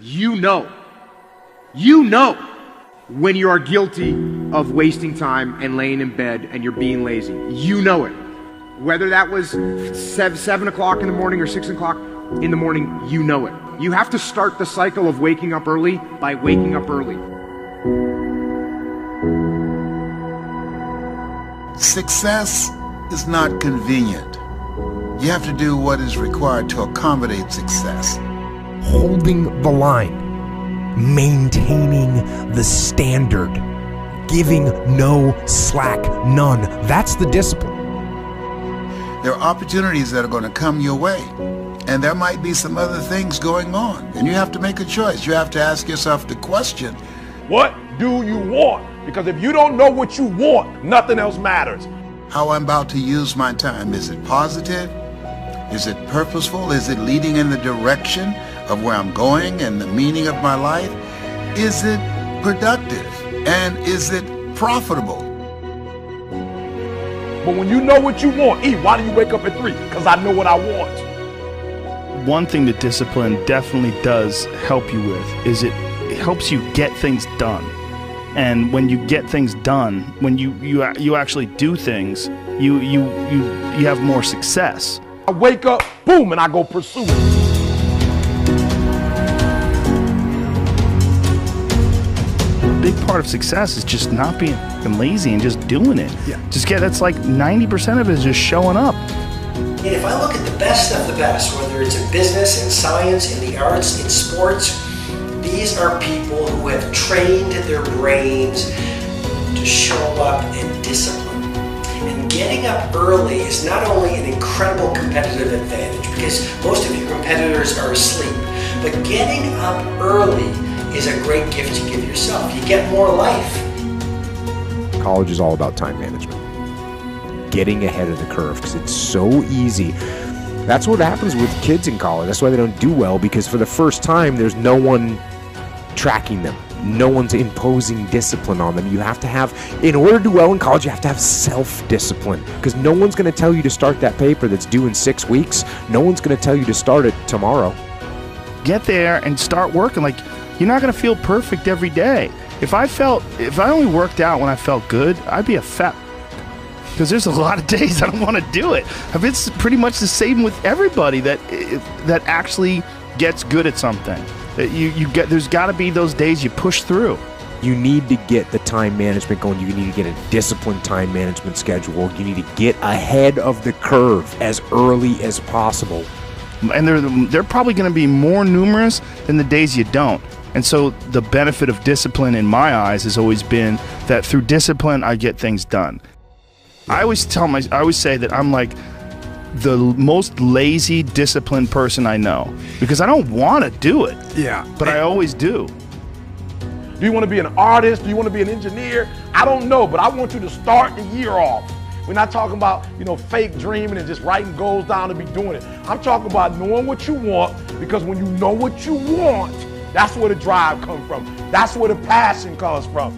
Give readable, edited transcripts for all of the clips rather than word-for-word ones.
You know when you are guilty of wasting time and laying in bed and you're being lazy. You know it. Whether that was 7 o'clock in the morning or 6 o'clock in the morning, you know it. You have to start the cycle of waking up early by waking up early. Success is not convenient. You have to do what is required to accommodate success. Holding the line, maintaining the standard, giving no slack, none. That's the discipline. There are opportunities that are going to come your way, and there might be some other things going on, and you have to make a choice. You have to ask yourself the question, what do you want? Because if you don't know what you want, nothing else matters. How I'm about to use my time. Is it positive? Is it purposeful? Is it leading in the direction of where I'm going and the meaning of my life? Is it productive? And is it profitable? But when you know what you want, why do you wake up at 3? Because I know what I want. One thing that discipline definitely does help you with is it helps you get things done. And when you get things done, when you actually do things, you have more success. I wake up, boom, and I go pursue it. Big part of success is just not being lazy and just doing it. Yeah. That's like 90% of it is just showing up. And if I look at the best of the best, whether it's in business, in science, in the arts, in sports, these are people who have trained their brains to show up and discipline. And getting up early is not only an incredible competitive advantage, because most of your competitors are asleep, but getting up early is a great gift to give yourself. You get more life. College is all about time management. Getting ahead of the curve, because it's so easy. That's what happens with kids in college. That's why they don't do well, because for the first time, there's no one tracking them. No one's imposing discipline on them. You have to have, in order to do well in college, you have to have self-discipline, because no one's going to tell you to start that paper that's due in 6 weeks. No one's going to tell you to start it tomorrow. Get there and start working. Like, you're not going to feel perfect every day. If I only worked out when I felt good, I'd be a fat, because there's a lot of days I don't want to do it. It's pretty much the same with everybody that actually gets good at something. There's got to be those days you push through. You need to get the time management going. You need to get a disciplined time management schedule. You need to get ahead of the curve as early as possible. And they're probably going to be more numerous than the days you don't. And so the benefit of discipline in my eyes has always been that through discipline, I get things done. I always say that I'm like the most lazy, disciplined person I know, because I don't want to do it. Yeah. But I always do. Do you want to be an artist? Do you want to be an engineer? I don't know, but I want you to start the year off. We're not talking about, fake dreaming and just writing goals down to be doing it. I'm talking about knowing what you want, because when you know what you want, that's where the drive comes from. That's where the passion comes from.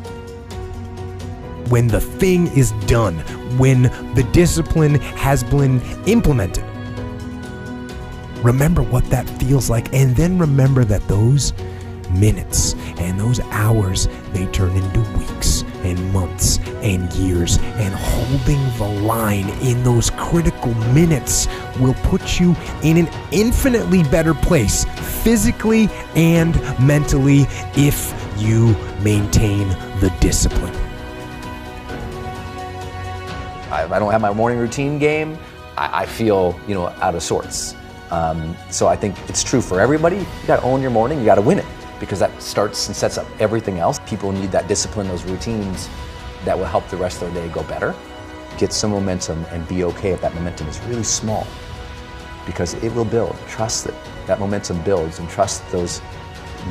When the thing is done, when the discipline has been implemented, remember what that feels like, and then remember that those minutes and those hours, they turn into weeks and months and years, and holding the line in those critical minutes will put you in an infinitely better place, physically and mentally, if you maintain the discipline. If I don't have my morning routine game, I feel, out of sorts. So I think it's true for everybody. You got to own your morning. You got to win it, because that starts and sets up everything else. People need that discipline, those routines that will help the rest of their day go better. Get some momentum and be okay if that momentum is really small, because it will build. Trust that momentum builds, and trust those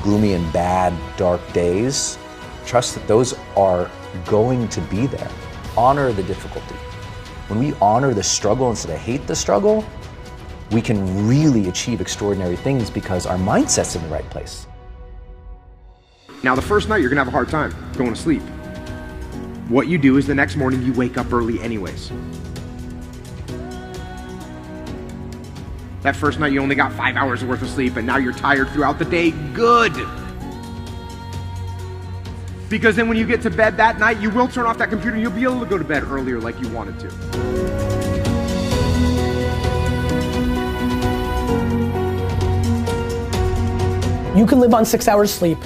gloomy and bad, dark days. Trust that those are going to be there. Honor the difficulty. When we honor the struggle instead of hate the struggle, we can really achieve extraordinary things, because our mindset's in the right place. Now, the first night, you're going to have a hard time going to sleep. What you do is the next morning, you wake up early anyways. That first night you only got 5 hours worth of sleep and now you're tired throughout the day. Good. Because then when you get to bed that night, you will turn off that computer and you'll be able to go to bed earlier like you wanted to. You can live on 6 hours sleep.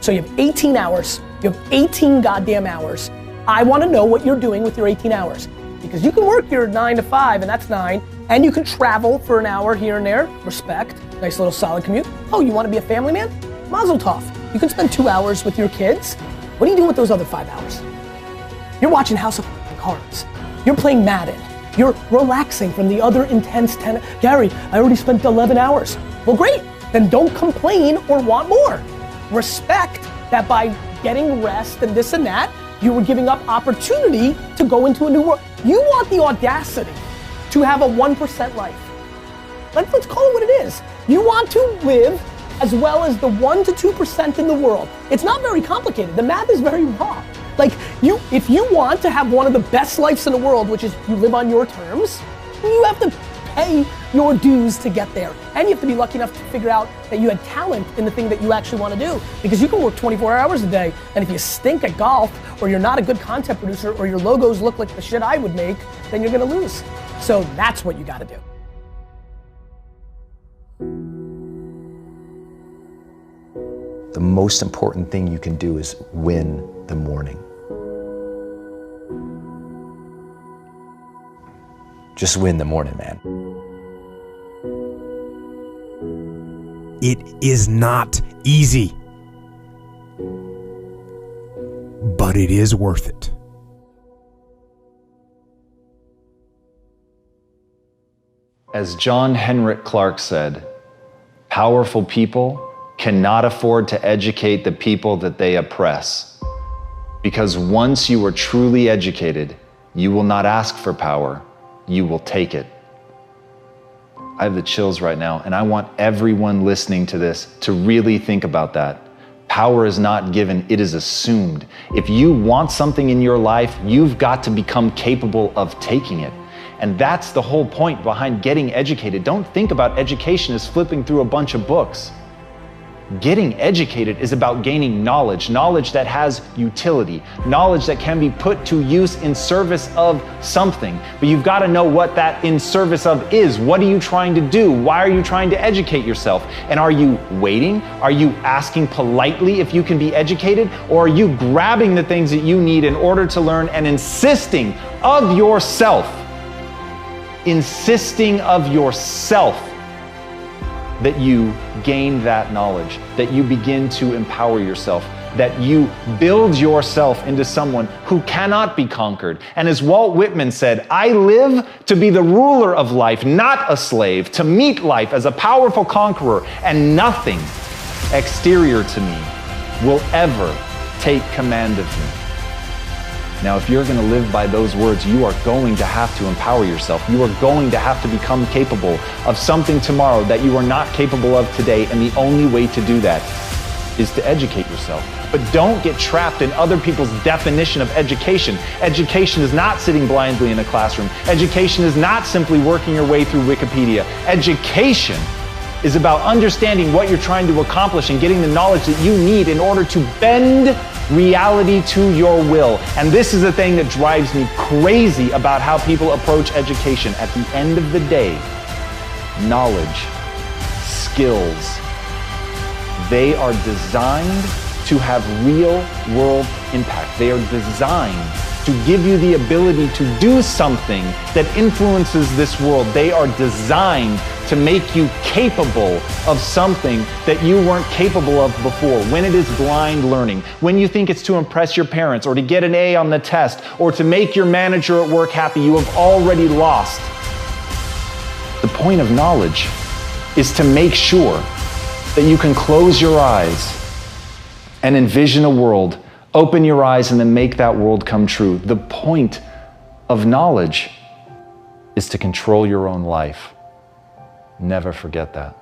So you have 18 hours. You have 18 goddamn hours. I want to know what you're doing with your 18 hours. Because you can work your 9 to 5, and that's 9, and you can travel for an hour here and there. Respect. Nice little solid commute. Oh, you want to be a family man? Mazel tov. You can spend 2 hours with your kids. What are you doing with those other 5 hours? You're watching House of Cards. You're playing Madden. You're relaxing from the other intense 10. Gary, I already spent 11 hours. Well, great. Then don't complain or want more. Respect that by getting rest and this and that, you were giving up opportunity to go into a new world. You want the audacity to have a 1% life. Let's call it what it is. You want to live as well as the 1 to 2% in the world. It's not very complicated. The math is very raw. Like, if you want to have one of the best lives in the world, which is you live on your terms, you have to pay your dues to get there. And you have to be lucky enough to figure out that you had talent in the thing that you actually want to do. Because you can work 24 hours a day, and if you stink at golf, or you're not a good content producer, or your logos look like the shit I would make, then you're gonna lose. So that's what you gotta do. The most important thing you can do is win the morning. Just win the morning, man. It is not easy, but it is worth it. As John Henrik Clarke said, powerful people cannot afford to educate the people that they oppress. Because once you are truly educated, you will not ask for power, you will take it. I have the chills right now, and I want everyone listening to this to really think about that. Power is not given, it is assumed. If you want something in your life, you've got to become capable of taking it. And that's the whole point behind getting educated. Don't think about education as flipping through a bunch of books. Getting educated is about gaining knowledge, knowledge that has utility, knowledge that can be put to use in service of something. But you've got to know what that in service of is. What are you trying to do? Why are you trying to educate yourself? And are you waiting? Are you asking politely if you can be educated? Or are you grabbing the things that you need in order to learn and insisting of yourself that you gain that knowledge, that you begin to empower yourself, that you build yourself into someone who cannot be conquered. And as Walt Whitman said, I live to be the ruler of life, not a slave, to meet life as a powerful conqueror, and nothing exterior to me will ever take command of me. Now, if you're going to live by those words, you are going to have to empower yourself. You are going to have to become capable of something tomorrow that you are not capable of today, and the only way to do that is to educate yourself. But don't get trapped in other people's definition of education. Education is not sitting blindly in a classroom. Education is not simply working your way through Wikipedia. Education is about understanding what you're trying to accomplish and getting the knowledge that you need in order to bend reality to your will. And this is the thing that drives me crazy about how people approach education. At the end of the day, knowledge, skills, they are designed to have real world impact. They are designed to give you the ability to do something that influences this world. They are designed to make you capable of something that you weren't capable of before. When it is blind learning, when you think it's to impress your parents or to get an A on the test or to make your manager at work happy, you have already lost. The point of knowledge is to make sure that you can close your eyes and envision a world, open your eyes and then make that world come true. The point of knowledge is to control your own life. Never forget that.